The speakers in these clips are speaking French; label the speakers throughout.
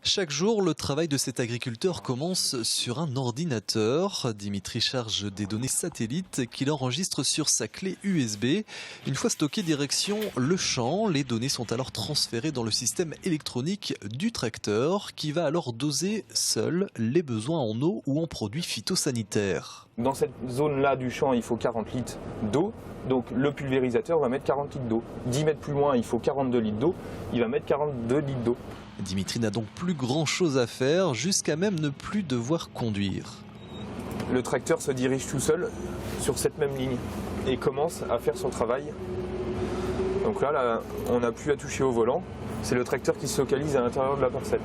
Speaker 1: Chaque jour, le travail de cet agriculteur commence sur un ordinateur. Dimitri charge des données satellites qu'il enregistre sur sa clé USB. Une fois stockées, direction le champ, les données sont alors transférées dans le système électronique du tracteur qui va alors doser seul les besoins en eau ou en produits phytosanitaires.
Speaker 2: Dans cette zone-là du champ, il faut 40 litres d'eau. Donc le pulvérisateur va mettre 40 litres d'eau. 10 mètres plus loin, il faut 42 litres d'eau. Il va mettre 42 litres d'eau.
Speaker 1: Dimitri n'a donc plus grand chose à faire, jusqu'à même ne plus devoir conduire.
Speaker 2: Le tracteur se dirige tout seul sur cette même ligne et commence à faire son travail. Donc là, on n'a plus à toucher au volant. C'est le tracteur qui se localise à l'intérieur de la parcelle.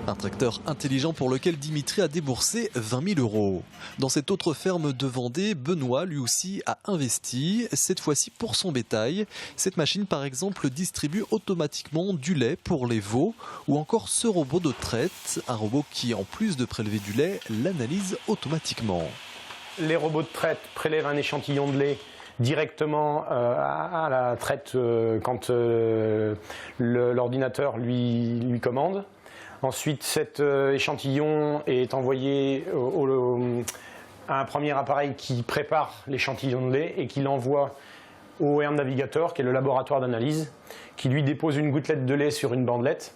Speaker 1: Un tracteur intelligent pour lequel Dimitri a déboursé 20 000 €. Dans cette autre ferme de Vendée, Benoît lui aussi a investi, cette fois-ci pour son bétail. Cette machine par exemple distribue automatiquement du lait pour les veaux ou encore ce robot de traite, un robot qui en plus de prélever du lait, l'analyse automatiquement.
Speaker 3: Les robots de traite prélèvent un échantillon de lait directement à la traite quand l'ordinateur lui commande. Ensuite, cet échantillon est envoyé à un premier appareil qui prépare l'échantillon de lait et qui l'envoie au Herm Navigator, qui est le laboratoire d'analyse, qui lui dépose une gouttelette de lait sur une bandelette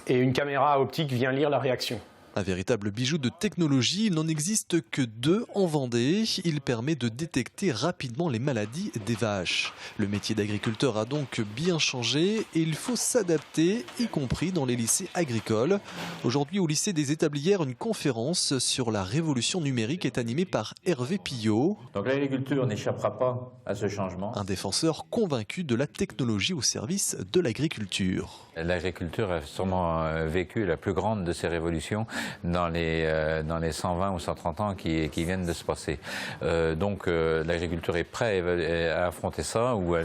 Speaker 3: et une caméra optique vient lire la réaction.
Speaker 1: Un véritable bijou de technologie, il n'en existe que 2 en Vendée. Il permet de détecter rapidement les maladies des vaches. Le métier d'agriculteur a donc bien changé et il faut s'adapter, y compris dans les lycées agricoles. Aujourd'hui, au lycée des Établières, une conférence sur la révolution numérique est animée par Hervé Pillot.
Speaker 4: Donc l'agriculture n'échappera pas à ce changement.
Speaker 1: Un défenseur convaincu de la technologie au service de l'agriculture.
Speaker 4: L'agriculture a sûrement vécu la plus grande de ces révolutions dans les 120 ou 130 ans qui viennent de se passer. Donc l'agriculture est prête à affronter ça ou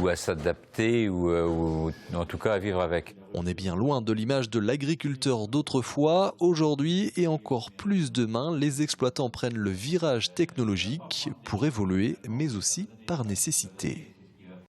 Speaker 4: à s'adapter ou en tout cas à vivre avec.
Speaker 1: On est bien loin de l'image de l'agriculteur d'autrefois. Aujourd'hui et encore plus demain, les exploitants prennent le virage technologique pour évoluer, mais aussi par nécessité.